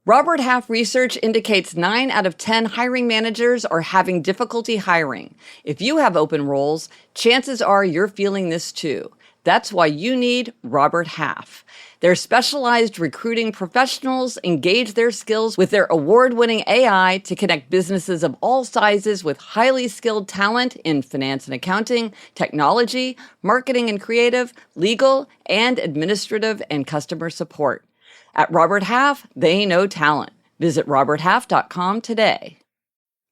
Robert Half research indicates 9 out of 10 hiring managers are having difficulty hiring. If you have open roles, chances are you're feeling this too. That's why you need Robert Half. Their specialized recruiting professionals engage their skills with their award-winning AI to connect businesses of all sizes with highly skilled talent in finance and accounting, technology, marketing and creative, legal, and administrative and customer support. At Robert Half, they know talent. Visit roberthalf.com today.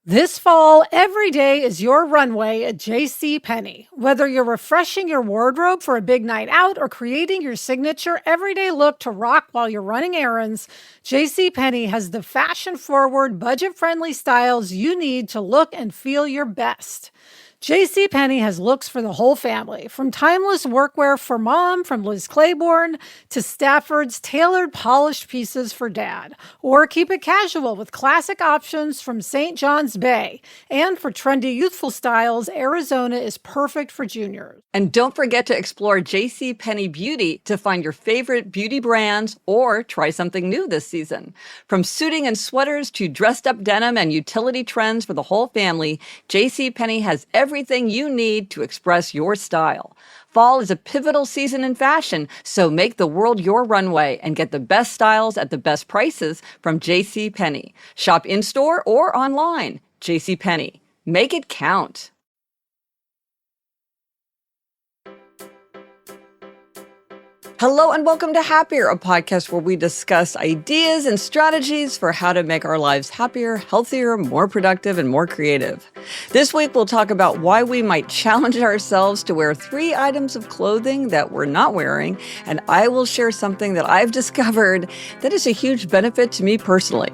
This fall, every day is your runway at JCPenney. Whether you're refreshing your wardrobe for a big night out or creating your signature everyday look to rock while you're running errands, JCPenney has the fashion-forward, budget-friendly styles you need to look and feel your best. JCPenney has looks for the whole family, from timeless workwear for mom from Liz Claiborne to Stafford's tailored polished pieces for dad. Or keep it casual with classic options from St. John's Bay. And for trendy youthful styles, Arizona is perfect for juniors. And don't forget to explore JCPenney Beauty to find your favorite beauty brands or try something new this season. From suiting and sweaters to dressed-up denim and utility trends for the whole family, JCPenney has everything you need to express your style. Fall is a pivotal season in fashion, so make the world your runway and get the best styles at the best prices from JCPenney. Shop in-store or online. JCPenney. Make it count. Hello and welcome to Happier, a podcast where we discuss ideas and strategies for how to make our lives happier, healthier, more productive, and more creative. This week, we'll talk about why we might challenge ourselves to wear 3 items of clothing that we're not wearing, and I will share something that I've discovered that is a huge benefit to me personally.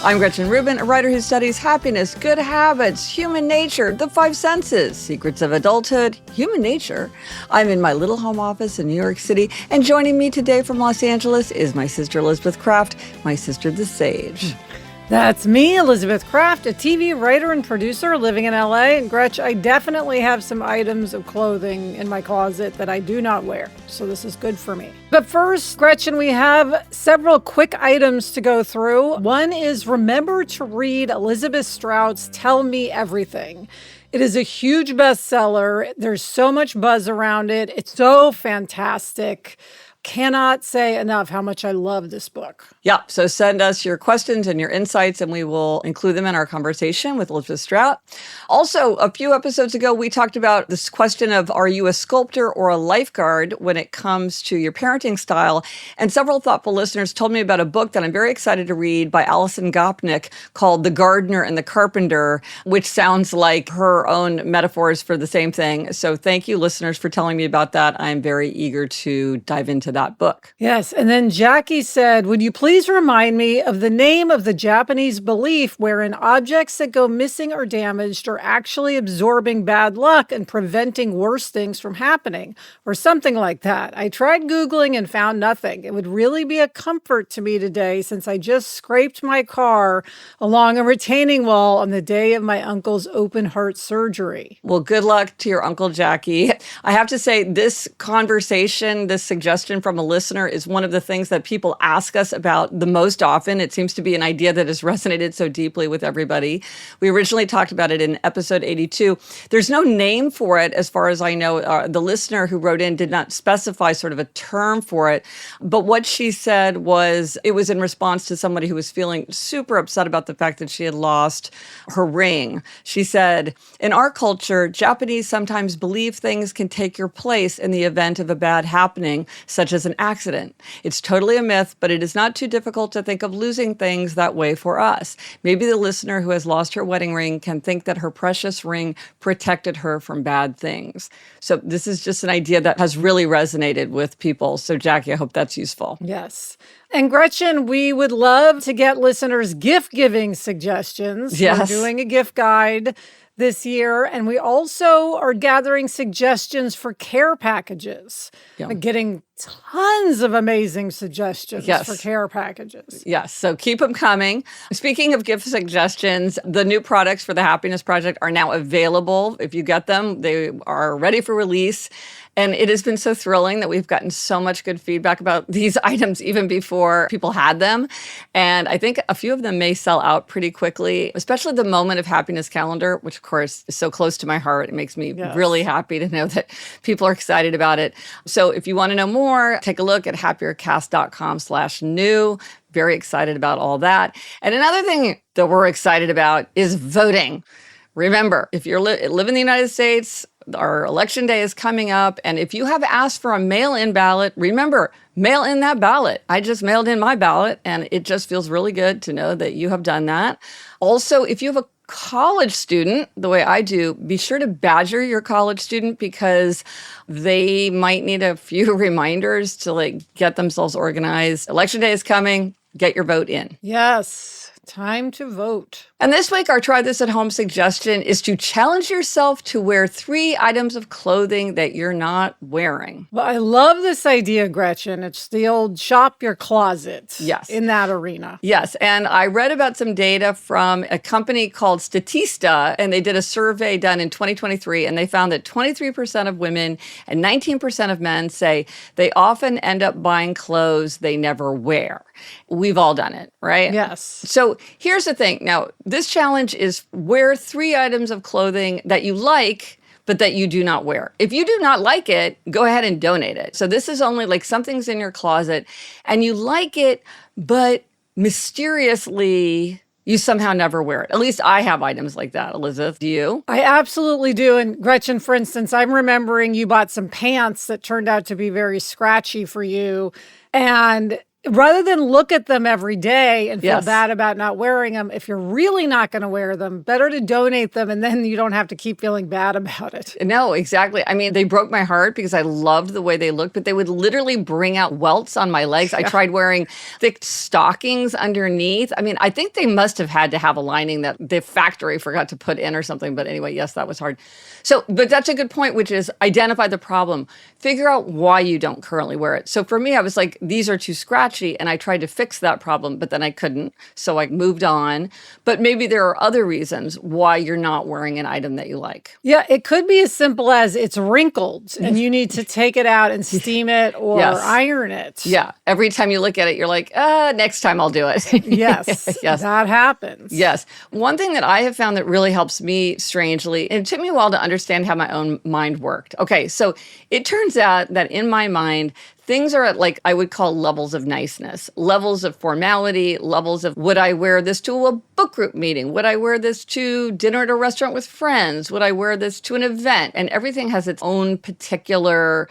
I'm Gretchen Rubin, a writer who studies happiness, good habits, human nature, the 5 senses, secrets of adulthood, human nature. I'm in my little home office in New York City, and joining me today from Los Angeles is my sister Elizabeth Kraft, my sister the Sage. That's me, Elizabeth Kraft, a TV writer and producer living in LA. And Gretch, I definitely have some items of clothing in my closet that I do not wear. So this is good for me. But first, Gretchen, we have several quick items to go through. One is remember to read Elizabeth Strout's Tell Me Everything. It is a huge bestseller. There's so much buzz around it. It's so fantastic. Cannot say enough how much I love this book. Yeah, so send us your questions and your insights, and we will include them in our conversation with Elizabeth Strout. Also, a few episodes ago, we talked about this question of, are you a sculptor or a lifeguard when it comes to your parenting style? And several thoughtful listeners told me about a book that I'm very excited to read by Alison Gopnik called The Gardener and the Carpenter, which sounds like her own metaphors for the same thing. So thank you, listeners, for telling me about that. I'm very eager to dive into that book. Yes. And then Jackie said, would you please remind me of the name of the Japanese belief wherein objects that go missing or damaged are actually absorbing bad luck and preventing worse things from happening, or something like that. I tried Googling and found nothing. It would really be a comfort to me today since I just scraped my car along a retaining wall on the day of my uncle's open heart surgery. Well, good luck to your Uncle Jackie. I have to say, this conversation, this suggestion from a listener is one of the things that people ask us about the most often. It seems to be an idea that has resonated so deeply with everybody. We originally talked about it in episode 82. There's no name for it, as far as I know. The listener who wrote in did not specify sort of a term for it. But what she said was it was in response to somebody who was feeling super upset about the fact that she had lost her ring. She said, in our culture, Japanese sometimes believe things can take your place in the event of a bad happening, such as an accident. It's totally a myth, but it is not too difficult to think of losing things that way for us. Maybe the listener who has lost her wedding ring can think that her precious ring protected her from bad things. So this is just an idea that has really resonated with people. So Jackie, I hope that's useful. Yes. And Gretchen, we would love to get listeners' gift-giving suggestions. Yes. We're doing a gift guide this year, and we also are gathering suggestions for care packages. Yeah. We're getting tons of amazing suggestions for care packages. Yes, so keep them coming. Speaking of gift suggestions, the new products for the Happiness Project are now available. If you get them, they are ready for release. And it has been so thrilling that we've gotten so much good feedback about these items even before people had them. And I think a few of them may sell out pretty quickly, especially the Moment of Happiness calendar, which of course is so close to my heart. It makes me really happy to know that people are excited about it. So if you want to know more, take a look at happiercast.com/new. Very excited about all that. And another thing that we're excited about is voting. Remember, if you live in the United States, our election day is coming up. And if you have asked for a mail-in ballot, remember, mail in that ballot. I just mailed in my ballot, and it just feels really good to know that you have done that. Also, if you have a college student, the way I do, be sure to badger your college student because they might need a few reminders to get themselves organized. Election day is coming. Get your vote in. Yes. Time to vote. And this week, our Try This at Home suggestion is to challenge yourself to wear 3 items of clothing that you're not wearing. Well, I love this idea, Gretchen. It's the old shop your closet in that arena. Yes. And I read about some data from a company called Statista, and they did a survey done in 2023, and they found that 23% of women and 19% of men say they often end up buying clothes they never wear. We've all done it, right? Yes. So here's the thing. Now, this challenge is wear 3 items of clothing that you like, but that you do not wear. If you do not like it, go ahead and donate it. So this is only something's in your closet and you like it, but mysteriously you somehow never wear it. At least I have items like that. Elizabeth, do you? I absolutely do. And Gretchen, for instance, I'm remembering you bought some pants that turned out to be very scratchy for you. And rather than look at them every day and feel bad about not wearing them, if you're really not going to wear them, better to donate them and then you don't have to keep feeling bad about it. No, exactly. I mean, they broke my heart because I loved the way they looked, but they would literally bring out welts on my legs. I tried wearing thick stockings underneath. I mean, I think they must have had to have a lining that the factory forgot to put in or something. But anyway, yes, that was hard. So, but that's a good point, which is identify the problem. Figure out why you don't currently wear it. So for me, I was like, these are too scratchy. And I tried to fix that problem, but then I couldn't. So I moved on. But maybe there are other reasons why you're not wearing an item that you like. Yeah, it could be as simple as it's wrinkled and you need to take it out and steam it or iron it. Yeah. Every time you look at it, you're like, next time I'll do it. Yes. That happens. Yes. One thing that I have found that really helps me strangely, and it took me a while to understand how my own mind worked. Okay, so it turns out that in my mind, things are at I would call levels of niceness, levels of formality, levels of would I wear this to a book group meeting? Would I wear this to dinner at a restaurant with friends? Would I wear this to an event? And everything has its own particular,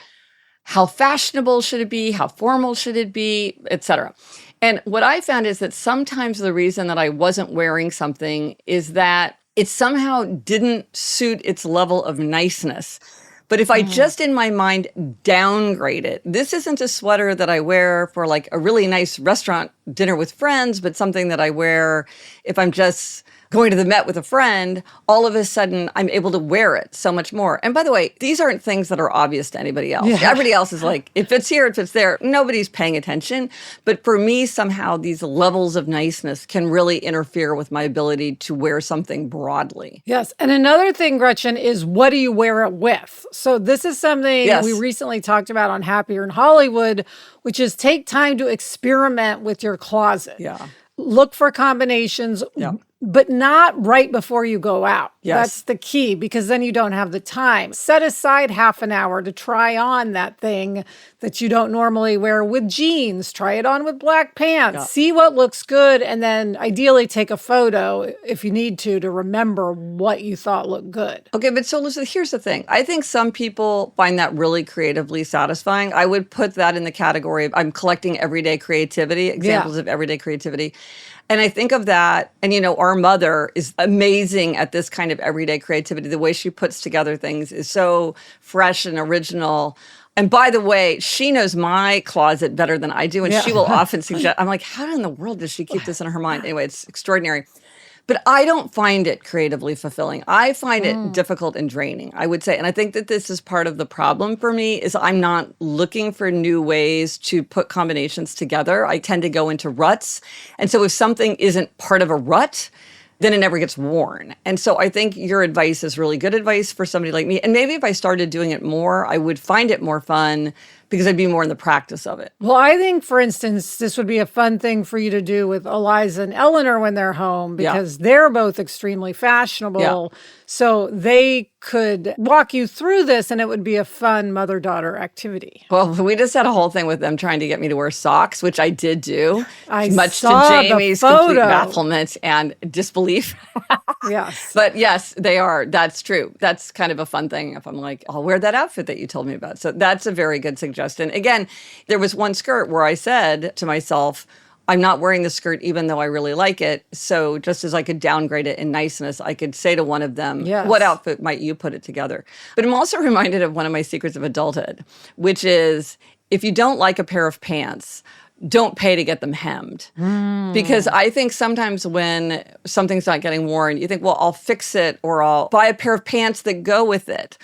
how fashionable should it be? How formal should it be? Etc. And what I found is that sometimes the reason that I wasn't wearing something is that it somehow didn't suit its level of niceness. But if I just in my mind downgrade it, this isn't a sweater that I wear for a really nice restaurant dinner with friends, but something that I wear if I'm just going to the Met with a friend, all of a sudden I'm able to wear it so much more. And by the way, these aren't things that are obvious to anybody else. Yeah. Everybody else is if it's here, if it's there, nobody's paying attention. But for me, somehow these levels of niceness can really interfere with my ability to wear something broadly. Yes. And another thing, Gretchen, is what do you wear it with? So this is something we recently talked about on Happier in Hollywood, which is take time to experiment with your closet. Yeah. Look for combinations. Yeah. But not right before you go out. Yes. That's the key because then you don't have the time. Set aside half an hour to try on that thing that you don't normally wear with jeans. Try it on with black pants. Yeah. See what looks good and then ideally take a photo if you need to remember what you thought looked good. Okay, but so Elizabeth, here's the thing. I think some people find that really creatively satisfying. I would put that in the category of I'm collecting everyday creativity, examples of everyday creativity. And I think of that, and our mother is amazing at this kind of everyday creativity. The way she puts together things is so fresh and original. And by the way, she knows my closet better than I do, and she will often suggest, I'm like, how in the world does she keep this in her mind? Anyway, it's extraordinary. But I don't find it creatively fulfilling. I find it difficult and draining, I would say. And I think that this is part of the problem for me is I'm not looking for new ways to put combinations together. I tend to go into ruts. And so if something isn't part of a rut, then it never gets worn. And so I think your advice is really good advice for somebody like me. And maybe if I started doing it more, I would find it more fun because I'd be more in the practice of it. Well, I think, for instance, this would be a fun thing for you to do with Eliza and Eleanor when they're home because they're both extremely fashionable. Yeah. So they could walk you through this and it would be a fun mother-daughter activity. Well, we just had a whole thing with them trying to get me to wear socks, which I did do, much saw to Jamie's the complete photo. bafflement and disbelief. Yes. But yes, they are. That's true. That's kind of a fun thing if I'm like, I'll wear that outfit that you told me about. So that's a very good suggestion. Again, there was one skirt where I said to myself, I'm not wearing the skirt even though I really like it. So just as I could downgrade it in niceness, I could say to one of them, what outfit might you put it together? But I'm also reminded of one of my secrets of adulthood, which is if you don't like a pair of pants, don't pay to get them hemmed. Because I think sometimes when something's not getting worn, you think, well, I'll fix it or I'll buy a pair of pants that go with it.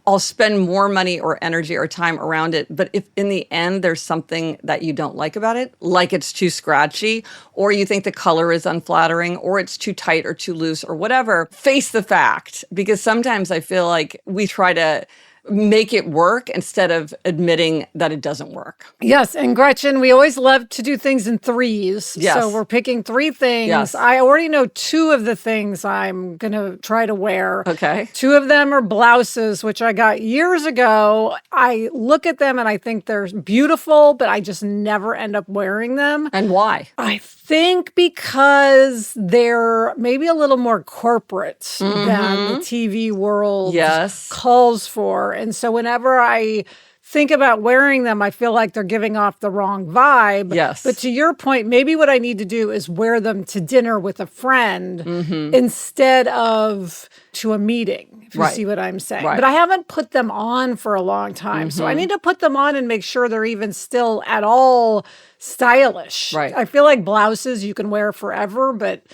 I'll spend more money or energy or time around it. But if in the end there's something that you don't like about it, like it's too scratchy, or you think the color is unflattering, or it's too tight or too loose or whatever, face the fact. Because sometimes I feel like we try to make it work instead of admitting that it doesn't work. Yes. And Gretchen, we always love to do things in threes. Yes. So we're picking 3 things. Yes. I already know 2 of the things I'm going to try to wear. Okay. 2 of them are blouses, which I got years ago. I look at them and I think they're beautiful, but I just never end up wearing them. And why? I think because they're maybe a little more corporate than the TV world calls for. And so whenever I think about wearing them, I feel like they're giving off the wrong vibe. Yes. But to your point, maybe what I need to do is wear them to dinner with a friend instead of to a meeting, if you see what I'm saying. Right. But I haven't put them on for a long time. So I need to put them on and make sure they're even still at all stylish. Right. I feel like blouses you can wear forever, but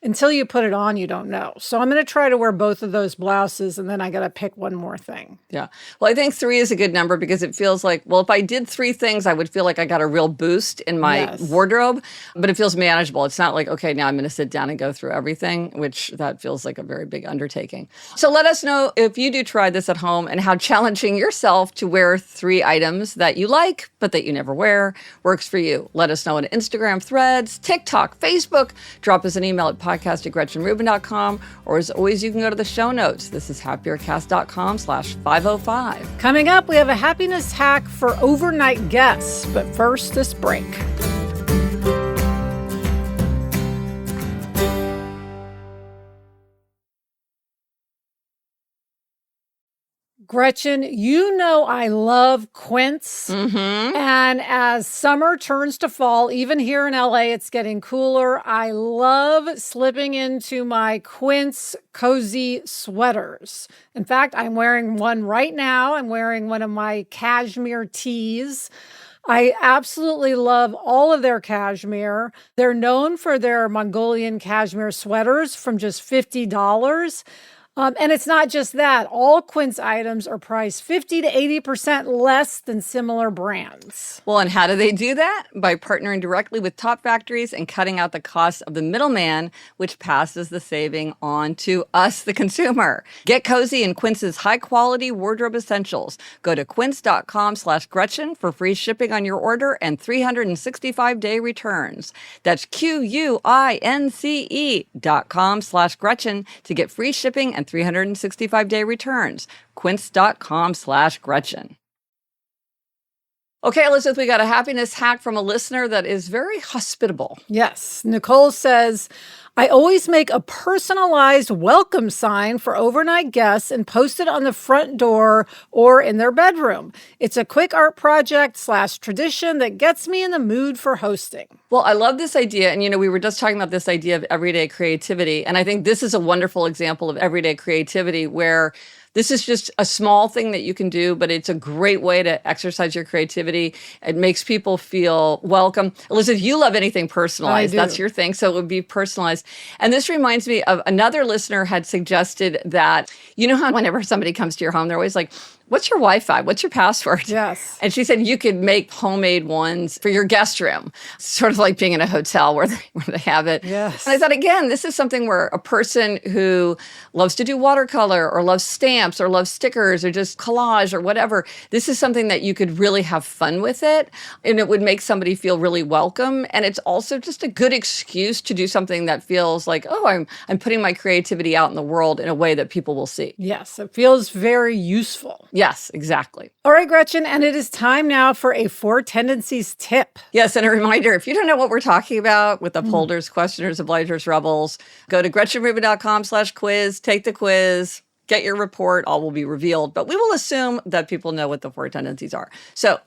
until you put it on, you don't know. So I'm going to try to wear both of those blouses, and then I got to pick one more thing. Yeah. Well, I think 3 is a good number because it feels like, well, if I did 3 things, I would feel like I got a real boost in my wardrobe, but it feels manageable. It's not like, okay, now I'm going to sit down and go through everything, which that feels like a very big undertaking. So let us know if you do try this at home and how challenging yourself to wear 3 items that you like, but that you never wear works for you. Let us know on Instagram, Threads, TikTok, Facebook. Drop us an email at podcast@GretchenRubin.com, or as always, you can go to the show notes. This is happiercast.com/505. Coming up, we have a happiness hack for overnight guests, but first, this break. Gretchen, you know I love Quints. And as summer turns to fall, even here in LA, it's getting cooler. I love slipping into my Quints cozy sweaters. In fact, I'm wearing one right now. I'm wearing one of my cashmere tees. I absolutely love all of their cashmere. They're known for their Mongolian cashmere sweaters from just $50. And it's not just that. All Quints items are priced 50 to 80% less than similar brands. Well, and how do they do that? By partnering directly with top factories and cutting out the cost of the middleman, which passes the saving on to us, the consumer. Get cozy in Quints' high-quality wardrobe essentials. Go to quints.com/Gretchen for free shipping on your order and 365-day returns. That's QUINCE.com/Gretchen to get free shipping and 365-day returns. Quints.com/Gretchen. Okay, Elizabeth, we got a happiness hack from a listener that is very hospitable. Yes. Nicole says, I always make a personalized welcome sign for overnight guests and post it on the front door or in their bedroom. It's a quick art project / tradition that gets me in the mood for hosting. Well, I love this idea. And, we were just talking about this idea of everyday creativity. And I think this is a wonderful example of everyday creativity where this is just a small thing that you can do, but it's a great way to exercise your creativity. It makes people feel welcome. Elizabeth, you love anything personalized. That's your thing. So it would be personalized. And this reminds me of another listener had suggested that, how whenever somebody comes to your home, they're always like, what's your Wi-Fi? What's your password? Yes. And she said you could make homemade ones for your guest room, sort of like being in a hotel where they have it. Yes. And I thought, again, this is something where a person who loves to do watercolor or loves stamps or loves stickers or just collage or whatever, this is something that you could really have fun with it. And it would make somebody feel really welcome. And it's also just a good excuse to do something that feels like, oh, I'm putting my creativity out in the world in a way that people will see. Yes, it feels very useful. Yes, exactly. All right, Gretchen, and it is time now for a 4 Tendencies tip. Yes, and a reminder, if you don't know what we're talking about with upholders, questioners, obligers, rebels, go to GretchenRubin.com/quiz, take the quiz, get your report, all will be revealed. But we will assume that people know what the 4 tendencies are. So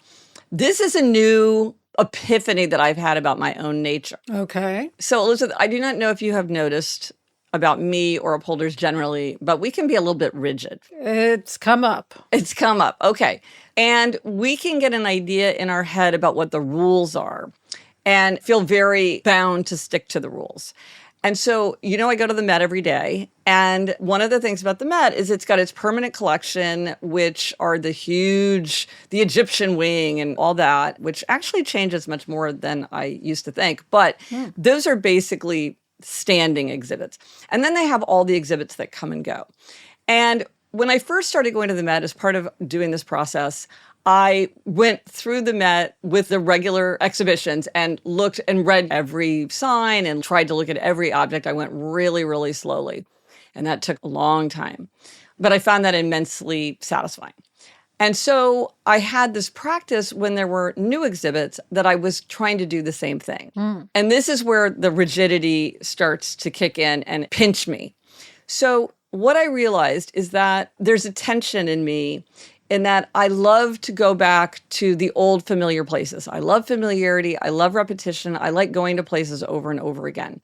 this is a new epiphany that I've had about my own nature. Okay. So Elizabeth, I do not know if you have noticed about me or upholders generally, but we can be a little bit rigid. It's come up. It's come up. Okay. And we can get an idea in our head about what the rules are and feel very bound to stick to the rules. And so, I go to the Met every day. And one of the things about the Met is it's got its permanent collection, which are the Egyptian wing and all that, which actually changes much more than I used to think. But those are basically standing exhibits. And then they have all the exhibits that come and go. And when I first started going to the Met as part of doing this process, I went through the Met with the regular exhibitions and looked and read every sign and tried to look at every object. I went really, really slowly. And that took a long time. But I found that immensely satisfying. And so I had this practice when there were new exhibits that I was trying to do the same thing. And this is where the rigidity starts to kick in and pinch me. So what I realized is that there's a tension in me in that I love to go back to the old familiar places. I love familiarity. I love repetition. I like going to places over and over again.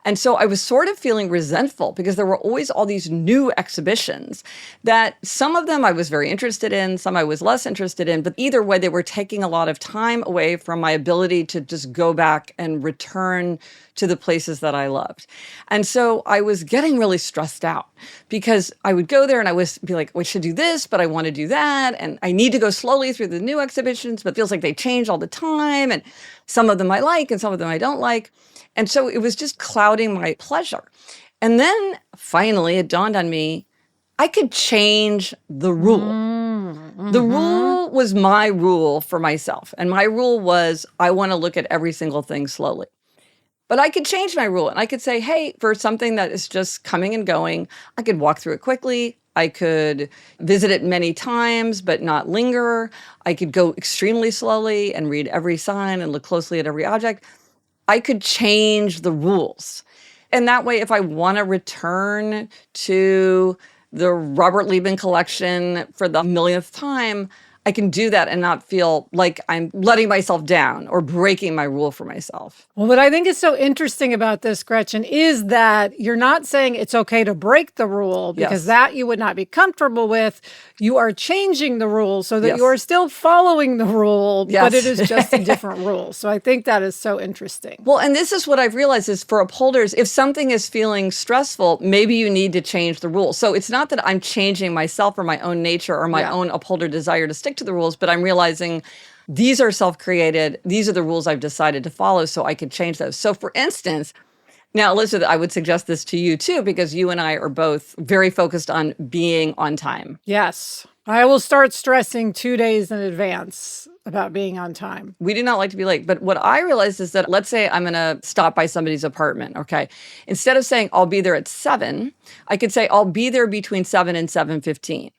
And so I was sort of feeling resentful because there were always all these new exhibitions that some of them I was very interested in, some I was less interested in, but either way, they were taking a lot of time away from my ability to just go back and return to the places that I loved. And so I was getting really stressed out because I would go there and I would be like, we should do this, but I want to do that. And I need to go slowly through the new exhibitions, but it feels like they change all the time. And some of them I like and some of them I don't like. And so it was just clouding my pleasure. And then finally it dawned on me, I could change the rule. The rule was my rule for myself. And my rule was, I want to look at every single thing slowly. But I could change my rule and I could say, hey, for something that is just coming and going, I could walk through it quickly. I could visit it many times, but not linger. I could go extremely slowly and read every sign and look closely at every object. I could change the rules. And that way, if I want to return to the Robert Liebman collection for the millionth time, I can do that and not feel like I'm letting myself down or breaking my rule for myself. Well, what I think is so interesting about this, Gretchen, is that you're not saying it's okay to break the rule because that you would not be comfortable with. You are changing the rule so that you are still following the rule, but it is just a different rule. So I think that is so interesting. Well, and this is what I've realized is for upholders, if something is feeling stressful, maybe you need to change the rule. So it's not that I'm changing myself or my own nature or my own upholder desire to stick to the rules, but I'm realizing these are self-created. These are the rules I've decided to follow, so I could change those. So for instance, now, Elizabeth, I would suggest this to you too, because you and I are both very focused on being on time. Yes. I will start stressing 2 days in advance about being on time. We do not like to be late. But what I realized is that, let's say I'm going to stop by somebody's apartment, okay? Instead of saying I'll be there at 7, I could say I'll be there between 7 and 7:15.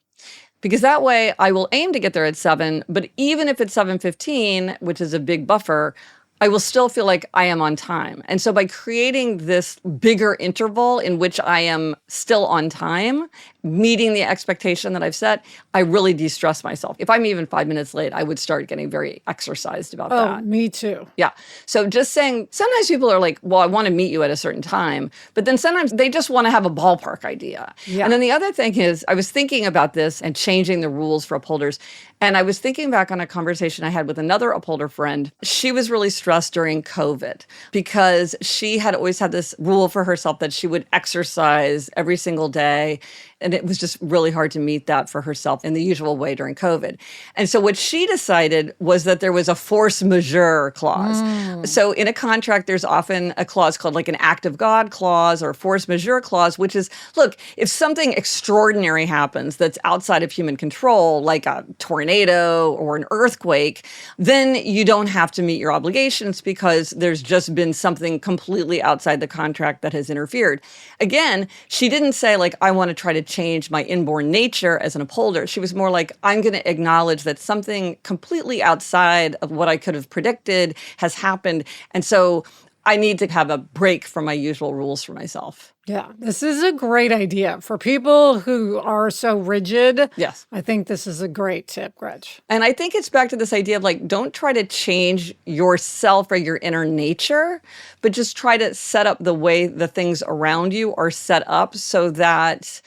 Because that way I will aim to get there at 7, but even if it's 7:15, which is a big buffer, I will still feel like I am on time. And so by creating this bigger interval in which I am still on time, meeting the expectation that I've set, I really de-stress myself. If I'm even 5 minutes late, I would start getting very exercised about that. Me too. Yeah. So just saying, sometimes people are like, well, I want to meet you at a certain time, but then sometimes they just want to have a ballpark idea. Yeah. And then the other thing is, I was thinking about this and changing the rules for upholders. And I was thinking back on a conversation I had with another upholder friend. She was really stressed during COVID because she had always had this rule for herself that she would exercise every single day. And it was just really hard to meet that for herself in the usual way during COVID. And so what she decided was that there was a force majeure clause. So in a contract, there's often a clause called like an act of God clause or force majeure clause, which is, look, if something extraordinary happens that's outside of human control, like a tornado or an earthquake, then you don't have to meet your obligations because there's just been something completely outside the contract that has interfered. Again, she didn't say like, I want to try to change my inborn nature as an upholder. She was more like, I'm going to acknowledge that something completely outside of what I could have predicted has happened. And so I need to have a break from my usual rules for myself. Yeah, this is a great idea for people who are so rigid. Yes. I think this is a great tip, Gretch. And I think it's back to this idea of like, don't try to change yourself or your inner nature, but just try to set up the way the things around you are set up so that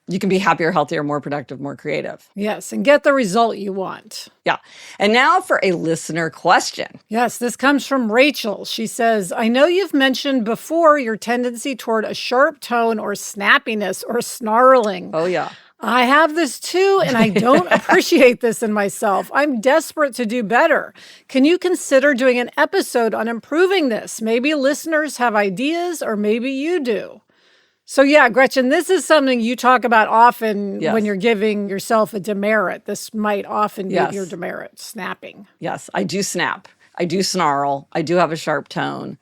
you can be happier, healthier, more productive, more creative. Yes, and get the result you want. Yeah. And now for a listener question. Yes, this comes from Rachel. She says, I know you've mentioned before your tendency toward a sharp tone or snappiness or snarling. Oh, yeah. I have this too, and I don't appreciate this in myself. I'm desperate to do better. Can you consider doing an episode on improving this? Maybe listeners have ideas, or maybe you do. So yeah, Gretchen, this is something you talk about often when you're giving yourself a demerit. This might often be your demerit, snapping. Yes, I do snap. I do snarl. I do have a sharp tone.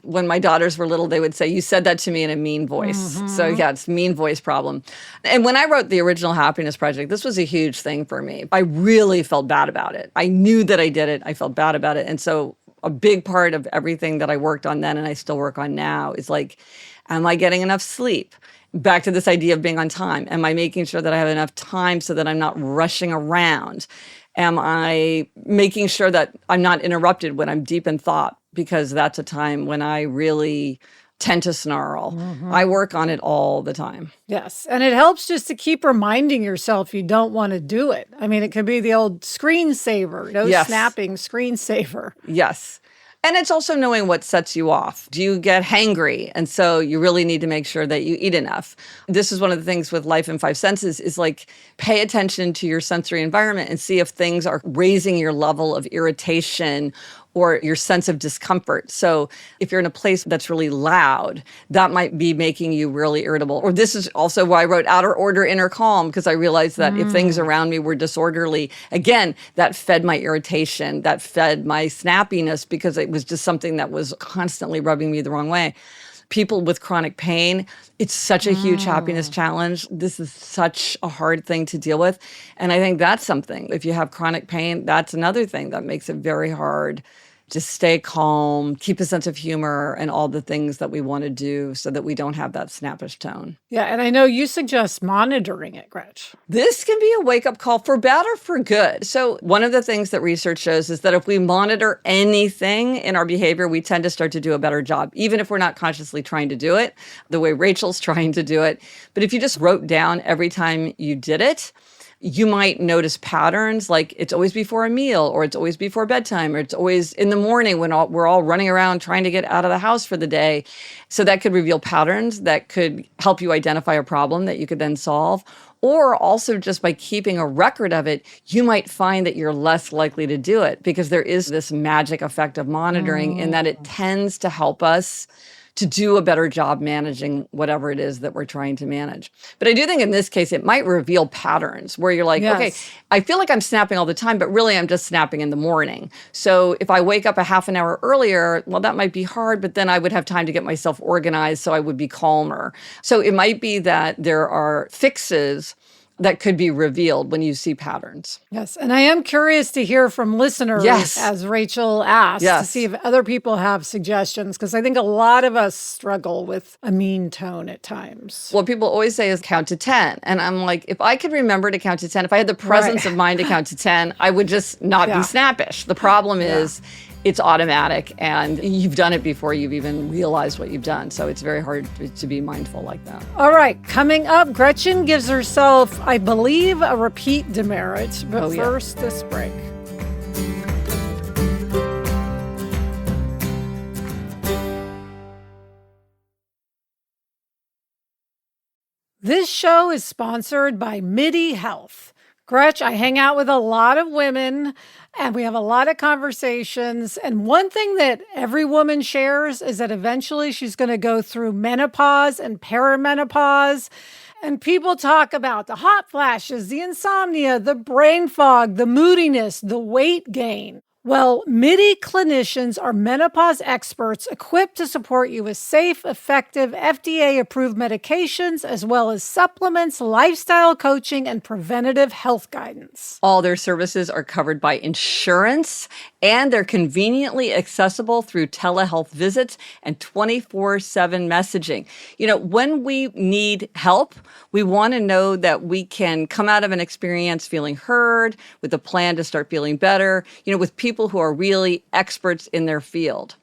When my daughters were little, they would say, you said that to me in a mean voice. So yeah, it's mean voice problem. And when I wrote the original Happiness Project, this was a huge thing for me. I really felt bad about it. I knew that I did it. I felt bad about it. And so a big part of everything that I worked on then and I still work on now is like, am I getting enough sleep? Back to this idea of being on time. Am I making sure that I have enough time so that I'm not rushing around? Am I making sure that I'm not interrupted when I'm deep in thought? Because that's a time when I really tend to snarl. I work on it all the time. Yes. And it helps just to keep reminding yourself you don't want to do it. I mean, it could be the old screensaver, no snapping screensaver. Yes. And it's also knowing what sets you off. Do you get hangry? And so you really need to make sure that you eat enough. This is one of the things with Life in Five Senses is like pay attention to your sensory environment and see if things are raising your level of irritation or your sense of discomfort. So if you're in a place that's really loud, that might be making you really irritable. Or this is also why I wrote outer order, inner calm, because I realized that if things around me were disorderly, again, that fed my irritation, that fed my snappiness, because it was just something that was constantly rubbing me the wrong way. People with chronic pain, it's such a huge happiness challenge. This is such a hard thing to deal with. And I think that's something. If you have chronic pain, that's another thing that makes it very hard to stay calm, keep a sense of humor, and all the things that we want to do so that we don't have that snappish tone. Yeah, and I know you suggest monitoring it, Gretch. This can be a wake-up call for bad or for good. So one of the things that research shows is that if we monitor anything in our behavior, we tend to start to do a better job, even if we're not consciously trying to do it, the way Rachel's trying to do it. But if you just wrote down every time you did it, you might notice patterns like it's always before a meal, or it's always before bedtime, or it's always in the morning when we're all running around trying to get out of the house for the day. So that could reveal patterns that could help you identify a problem that you could then solve. Or also just by keeping a record of it, you might find that you're less likely to do it, because there is this magic effect of monitoring in that it tends to help us to do a better job managing whatever it is that we're trying to manage. But I do think in this case, it might reveal patterns where you're like, okay, I feel like I'm snapping all the time, but really I'm just snapping in the morning. So if I wake up a half an hour earlier, well, that might be hard, but then I would have time to get myself organized, so I would be calmer. So it might be that there are fixes that could be revealed when you see patterns. Yes. And I am curious to hear from listeners, as Rachel asked, to see if other people have suggestions, because I think a lot of us struggle with a mean tone at times. What people always say is count to 10. And I'm like, if I could remember to count to 10, if I had the presence of mind to count to 10, I would just not be snappish. The problem is it's automatic, and you've done it before you've even realized what you've done. So it's very hard to be mindful like that. All right. Coming up, Gretchen gives herself, I believe, a repeat demerit. But first, this break. This show is sponsored by MIDI Health. Gretch, I hang out with a lot of women and we have a lot of conversations. And one thing that every woman shares is that eventually she's going to go through menopause and perimenopause. And people talk about the hot flashes, the insomnia, the brain fog, the moodiness, the weight gain. Well, MIDI clinicians are menopause experts equipped to support you with safe, effective, FDA-approved medications, as well as supplements, lifestyle coaching, and preventative health guidance. All their services are covered by insurance, and they're conveniently accessible through telehealth visits and 24/7 messaging. You know, when we need help, we want to know that we can come out of an experience feeling heard, with a plan to start feeling better, with people who are really experts in their field.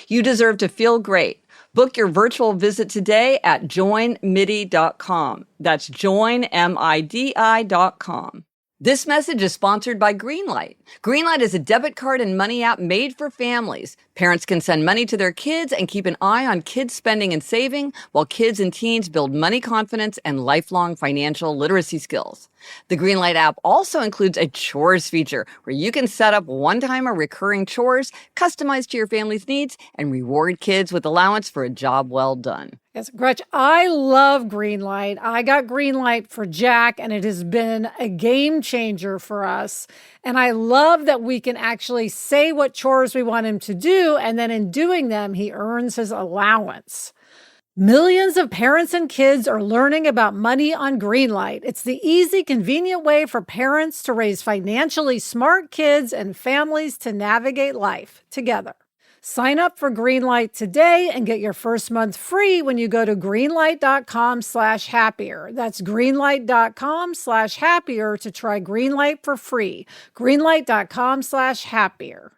You deserve to feel great. Book your virtual visit today at joinmidi.com. That's joinmidi.com. This message is sponsored by Greenlight. Greenlight is a debit card and money app made for families. Parents can send money to their kids and keep an eye on kids' spending and saving, while kids and teens build money confidence and lifelong financial literacy skills. The Greenlight app also includes a chores feature where you can set up one-time or recurring chores customized to your family's needs and reward kids with allowance for a job well done. Yes, Gretch, I love Greenlight. I got Greenlight for Jack, and it has been a game changer for us. And I love that we can actually say what chores we want him to do, and then in doing them, he earns his allowance. Millions of parents and kids are learning about money on Greenlight. It's the easy, convenient way for parents to raise financially smart kids and families to navigate life together. Sign up for Greenlight today and get your first month free when you go to greenlight.com/happier. That's greenlight.com/happier to try Greenlight for free. Greenlight.com/happier.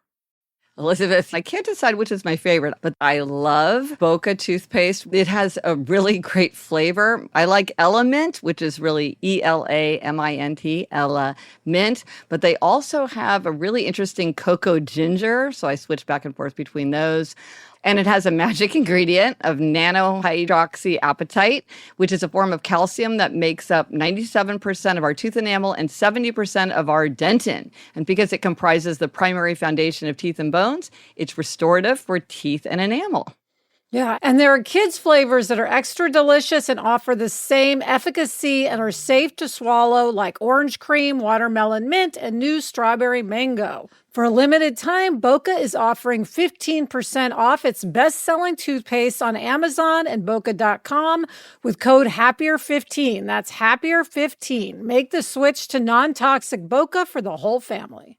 Elizabeth, I can't decide which is my favorite, but I love Boca toothpaste. It has a really great flavor. I like Element, which is really ELAMINT, Ella Mint, but they also have a really interesting cocoa ginger, so I switch back and forth between those. And it has a magic ingredient of nanohydroxyapatite, which is a form of calcium that makes up 97% of our tooth enamel and 70% of our dentin. And because it comprises the primary foundation of teeth and bones, it's restorative for teeth and enamel. Yeah, and there are kids' flavors that are extra delicious and offer the same efficacy and are safe to swallow, like orange cream, watermelon mint, and new strawberry mango. For a limited time, Boca is offering 15% off its best-selling toothpaste on Amazon and Boca.com with code HAPPIER15. That's HAPPIER15. Make the switch to non-toxic Boca for the whole family.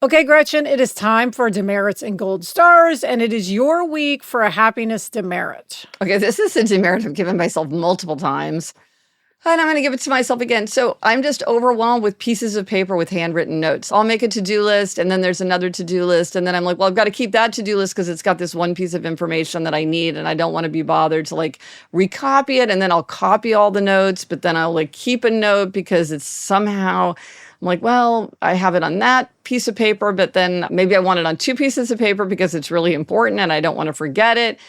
Okay, Gretchen, it is time for demerits and gold stars, and it is your week for a happiness demerit. Okay, this is a demerit I've given myself multiple times, and I'm going to give it to myself again. So I'm just overwhelmed with pieces of paper with handwritten notes. I'll make a to-do list, and then there's another to-do list, and then I'm like, well, I've got to keep that to-do list because it's got this one piece of information that I need, and I don't want to be bothered to recopy it, and then I'll copy all the notes, but then I'll keep a note because it's somehow... I'm like, well, I have it on that piece of paper, but then maybe I want it on two pieces of paper because it's really important and I don't want to forget it.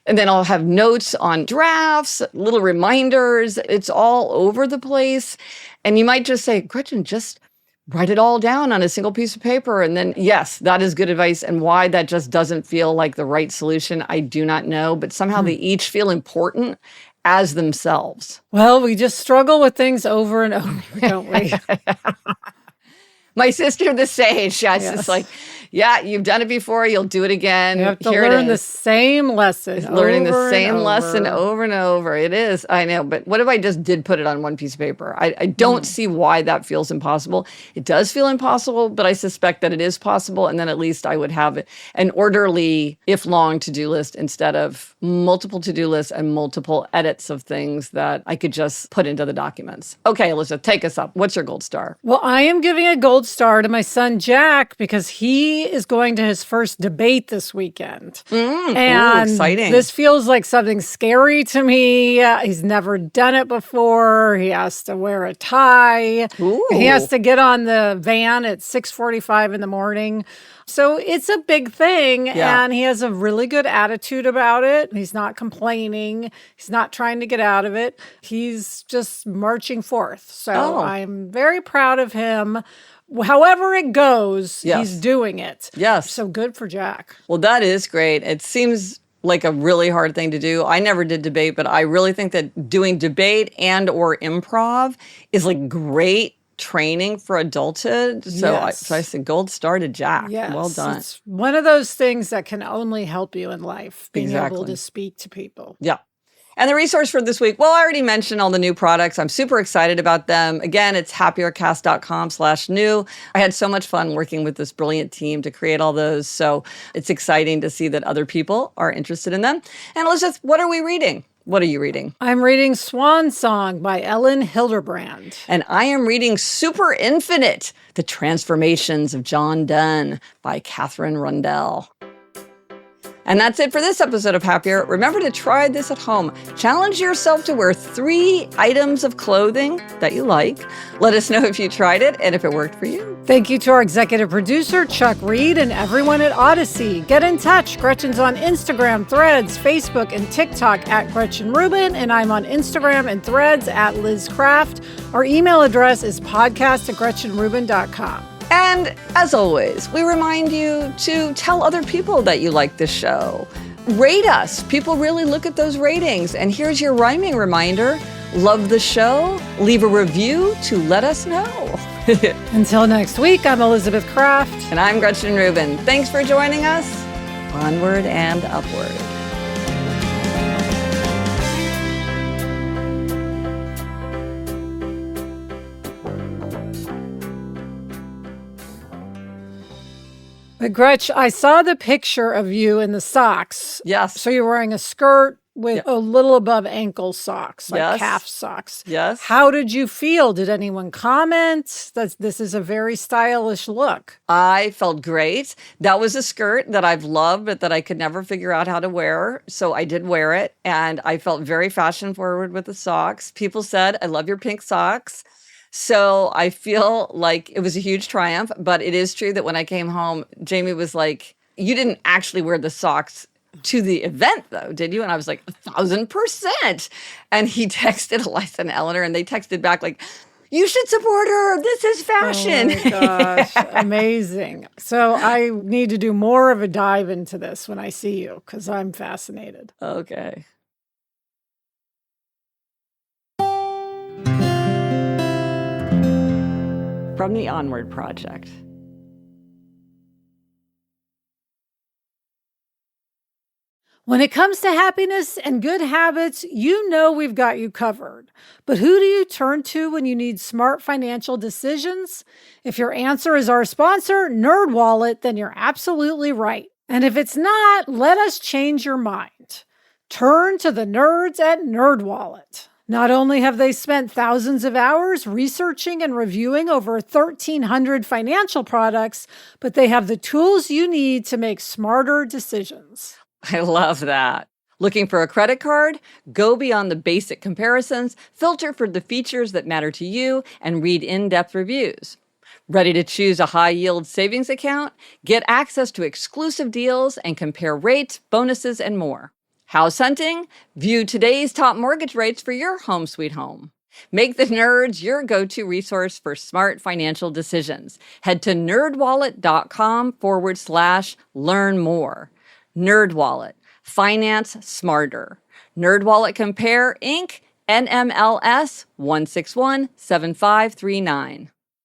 And then I'll have notes on drafts, little reminders. It's all over the place. And you might just say, Gretchen, just write it all down on a single piece of paper. And then, yes, that is good advice. And why that just doesn't feel like the right solution, I do not know. But somehow they each feel important as themselves. Well, we just struggle with things over and over, don't we? My sister, the sage, just Yeah, you've done it before. You'll do it again. You have to Here learn it the is. same lesson. It's learning the over same and lesson over. over and over. It is. I know. But what if I just did put it on one piece of paper? I don't see why that feels impossible. It does feel impossible, but I suspect that it is possible. And then at least I would have an orderly, if long, to-do list instead of multiple to-do lists and multiple edits of things that I could just put into the documents. Okay, Elizabeth, take us up. What's your gold star? Well, I am giving a gold star to my son, Jack, because he is going to his first debate this weekend. And exciting. this feels like something scary to me. He's never done it before. He has to wear a tie. Ooh. He has to get on the van at 6:45 in the morning. So it's a big thing, and he has a really good attitude about it. He's not complaining. He's not trying to get out of it. He's just marching forth. So I'm very proud of him. However it goes, he's doing it. Yes. So good for Jack. Well, that is great. It seems like a really hard thing to do. I never did debate, but I really think that doing debate and or improv is like great training for adulthood. So, I said gold star to Jack. Yes. Well done. It's one of those things that can only help you in life, being able to speak to people. Yeah. And the resource for this week, well, I already mentioned all the new products. I'm super excited about them. Again, it's happiercast.com/new. I had so much fun working with this brilliant team to create all those. So it's exciting to see that other people are interested in them. And Elizabeth, what are we reading? What are you reading? I'm reading Swan Song by Ellen Hilderbrand. And I am reading Super Infinite, The Transformations of John Donne by Catherine Rundell. And that's it for this episode of Happier. Remember to try this at home. Challenge yourself to wear 3 items of clothing that you like. Let us know if you tried it and if it worked for you. Thank you to our executive producer, Chuck Reed, and everyone at Odyssey. Get in touch. Gretchen's on Instagram, Threads, Facebook, and TikTok at Gretchen Rubin, and I'm on Instagram and Threads at Liz Craft. Our email address is podcast@GretchenRubin.com. And as always, we remind you to tell other people that you like this show. Rate us. People really look at those ratings. And here's your rhyming reminder. Love the show. Leave a review to let us know. Until next week, I'm Elizabeth Craft. And I'm Gretchen Rubin. Thanks for joining us. Onward and upward. But Gretch, I saw the picture of you in the socks. Yes. So you're wearing a skirt with a little above ankle socks, like calf socks. Yes. How did you feel? Did anyone comment that this is a very stylish look? I felt great. That was a skirt that I've loved, but that I could never figure out how to wear. So I did wear it, and I felt very fashion forward with the socks. People said, I love your pink socks. So I feel like it was a huge triumph, but it is true that when I came home, Jamie was like, you didn't actually wear the socks to the event though, did you? And I was like, 1,000%. And he texted Eliza and Eleanor, and they texted back like, you should support her. This is fashion. Oh my gosh, amazing. So I need to do more of a dive into this when I see you, because I'm fascinated. Okay. From the Onward Project. When it comes to happiness and good habits, you know we've got you covered. But who do you turn to when you need smart financial decisions? If your answer is our sponsor, NerdWallet, then you're absolutely right. And if it's not, let us change your mind. Turn to the nerds at NerdWallet. Not only have they spent thousands of hours researching and reviewing over 1,300 financial products, but they have the tools you need to make smarter decisions. I love that. Looking for a credit card? Go beyond the basic comparisons, filter for the features that matter to you, and read in-depth reviews. Ready to choose a high-yield savings account? Get access to exclusive deals and compare rates, bonuses, and more. House hunting? View today's top mortgage rates for your home sweet home. Make the nerds your go-to resource for smart financial decisions. Head to nerdwallet.com/learn more. NerdWallet. Finance smarter. NerdWallet Compare, Inc., NMLS 1617539.